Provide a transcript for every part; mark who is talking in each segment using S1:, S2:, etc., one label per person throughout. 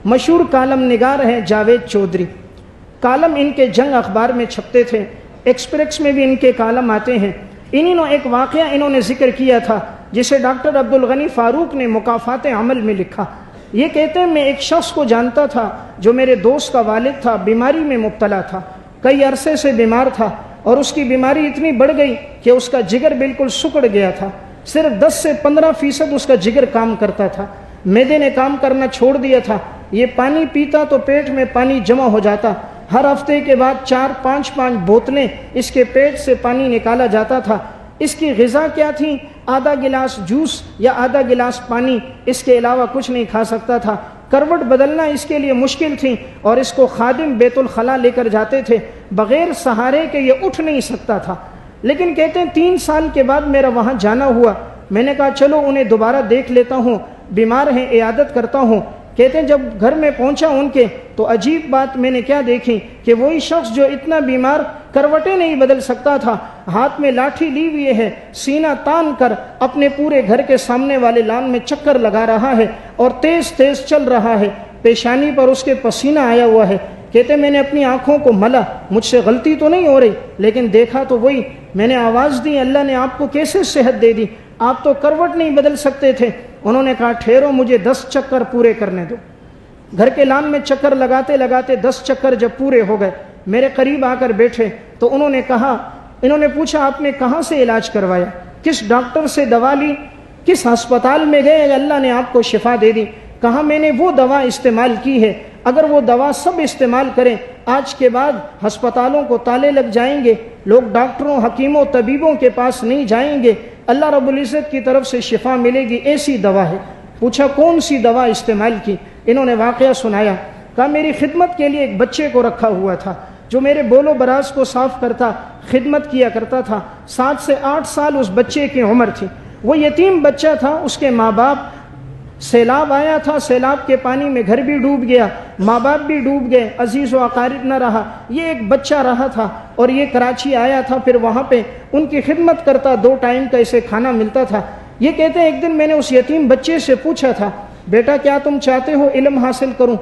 S1: مشہور کالم نگار ہیں جاوید چودھری. کالم ان کے جنگ اخبار میں چھپتے تھے، ایکسپریس میں بھی ان کے کالم آتے ہیں. انہوں ایک واقعہ انہوں نے ذکر کیا تھا جسے ڈاکٹر عبدالغنی فاروق نے مکافات عمل میں لکھا. یہ کہتے ہیں میں ایک شخص کو جانتا تھا جو میرے دوست کا والد تھا، بیماری میں مبتلا تھا، کئی عرصے سے بیمار تھا اور اس کی بیماری اتنی بڑھ گئی کہ اس کا جگر بالکل سکڑ گیا تھا. صرف 10 سے 15% اس کا جگر کام کرتا تھا. معدے نے کام کرنا چھوڑ دیا تھا. یہ پانی پیتا تو پیٹ میں پانی جمع ہو جاتا. ہر ہفتے کے بعد 4-5 بوتلیں اس کے پیٹ سے پانی نکالا جاتا تھا. اس کی غذا کیا تھی؟ آدھا گلاس جوس یا آدھا گلاس پانی، اس کے علاوہ کچھ نہیں کھا سکتا تھا. کروٹ بدلنا اس کے لیے مشکل تھی اور اس کو خادم بیت الخلا لے کر جاتے تھے. بغیر سہارے کے یہ اٹھ نہیں سکتا تھا. لیکن کہتے ہیں 3 سال کے بعد میرا وہاں جانا ہوا. میں نے کہا چلو انہیں دوبارہ دیکھ لیتا ہوں، بیمار ہیں، عیادت کرتا ہوں. کہتے ہیں جب گھر میں پہنچا ان کے تو عجیب بات میں نے کیا دیکھی کہ وہی شخص جو اتنا بیمار کروٹیں نہیں بدل سکتا تھا، ہاتھ میں لاٹھی لی ہوئی ہے، سینہ تان کر اپنے پورے گھر کے سامنے والے لان میں چکر لگا رہا ہے اور تیز تیز چل رہا ہے. پیشانی پر اس کے پسینہ آیا ہوا ہے. کہتے میں نے اپنی آنکھوں کو ملا، مجھ سے غلطی تو نہیں ہو رہی، لیکن دیکھا تو وہی. میں نے آواز دی اللہ نے آپ کو کیسے صحت دے دی، آپ تو کروٹ نہیں بدل سکتے تھے. انہوں نے کہا ٹھہرو مجھے 10 چکر پورے کرنے دو. گھر کے لان میں چکر لگاتے لگاتے 10 چکر جب پورے ہو گئے میرے قریب آ کر بیٹھے تو انہوں نے پوچھا آپ نے کہاں سے علاج کروایا، کس ڈاکٹر سے دوا لی، کس ہسپتال میں گئے اللہ نے آپ کو شفا دے دی. کہا میں نے وہ دوا استعمال کی ہے. اگر وہ دوا سب استعمال کریں آج کے بعد ہسپتالوں کو تالے لگ جائیں گے، لوگ ڈاکٹروں حکیموں طبیبوں کے پاس نہیں جائیں گے، اللہ رب العزت کی طرف سے شفا ملے گی، ایسی دوا ہے. پوچھا کون سی دوا استعمال کی؟ انہوں نے واقعہ سنایا. کہا میری خدمت کے لیے ایک بچے کو رکھا ہوا تھا جو میرے بول و براز کو صاف کرتا، خدمت کیا کرتا تھا. 7 سے 8 سال اس بچے کی عمر تھی. وہ یتیم بچہ تھا. اس کے ماں باپ، سیلاب آیا تھا، سیلاب کے پانی میں گھر بھی ڈوب گیا، ماں باپ بھی ڈوب گئے، عزیز و اقارب نہ رہا. یہ ایک بچہ رہا تھا اور یہ کراچی آیا تھا. پھر وہاں پہ ان کی خدمت کرتا، 2 ٹائم کا اسے کھانا ملتا تھا. یہ کہتے ہیں ایک دن میں نے اس یتیم بچے سے پوچھا تھا بیٹا کیا تم چاہتے ہو علم حاصل کروں؟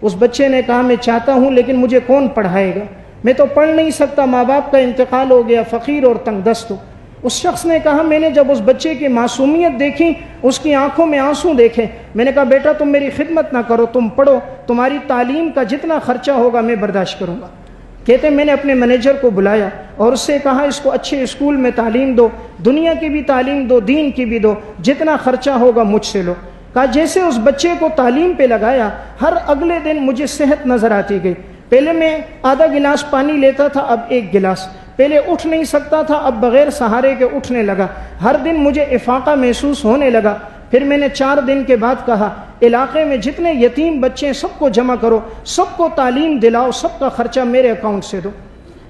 S1: اس بچے نے کہا میں چاہتا ہوں لیکن مجھے کون پڑھائے گا، میں تو پڑھ نہیں سکتا، ماں باپ کا انتقال ہو گیا، فقیر اور تنگ دست ہوں. اس شخص نے کہا میں نے جب اس بچے کی معصومیت دیکھی، اس کی آنکھوں میں آنسو دیکھے، میں نے کہا بیٹا تم میری خدمت نہ کرو، تم پڑھو، تمہاری تعلیم کا جتنا خرچہ ہوگا میں برداشت کروں گا. کہتے ہیں میں نے اپنے مینیجر کو بلایا اور اس سے کہا اس کو اچھے اسکول میں تعلیم دو، دنیا کی بھی تعلیم دو، دین کی بھی دو، جتنا خرچہ ہوگا مجھ سے لو. کہا جیسے اس بچے کو تعلیم پہ لگایا ہر اگلے دن مجھے صحت نظر آتی گئی. پہلے میں آدھا گلاس پانی لیتا تھا، اب 1 گلاس. پہلے اٹھ نہیں سکتا تھا، اب بغیر سہارے کے اٹھنے لگا. ہر دن مجھے افاقہ محسوس ہونے لگا. پھر میں نے 4 دن کے بعد کہا علاقے میں جتنے یتیم بچے ہیں سب کو جمع کرو، سب کو تعلیم دلاؤ، سب کا خرچہ میرے اکاؤنٹ سے دو.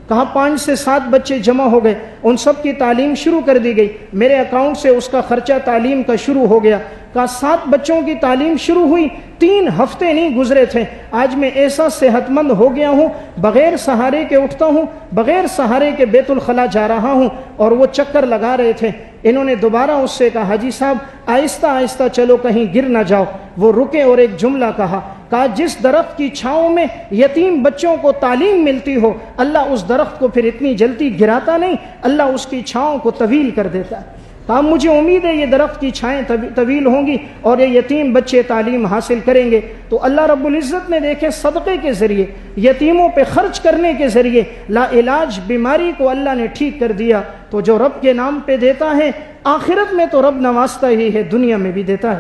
S1: کہا 5 سے 7 بچے جمع ہو گئے، ان سب کی تعلیم شروع کر دی گئی، میرے اکاؤنٹ سے اس کا خرچہ تعلیم کا شروع ہو گیا. کہا 7 بچوں کی تعلیم شروع ہوئی، 3 ہفتے نہیں گزرے تھے، آج میں ایسا صحت مند ہو گیا ہوں، بغیر سہارے کے اٹھتا ہوں، بغیر سہارے کے بیت الخلا جا رہا ہوں. اور وہ چکر لگا رہے تھے. انہوں نے دوبارہ اس سے کہا حاجی صاحب آہستہ آہستہ چلو کہیں گر نہ جاؤ. وہ رکے اور ایک جملہ کہا جس درخت کی چھاؤں میں یتیم بچوں کو تعلیم ملتی ہو اللہ اس درخت کو پھر اتنی جلدی گراتا نہیں، اللہ اس کی چھاؤں کو طویل کر دیتا ہے. مجھے امید ہے یہ درخت کی چھائیں طویل ہوں گی اور یہ یتیم بچے تعلیم حاصل کریں گے. تو اللہ رب العزت نے دیکھے صدقے کے ذریعے، یتیموں پہ خرچ کرنے کے ذریعے لا علاج بیماری کو اللہ نے ٹھیک کر دیا. تو جو رب کے نام پہ دیتا ہے آخرت میں تو رب نوازتا ہی ہے، دنیا میں بھی دیتا ہے.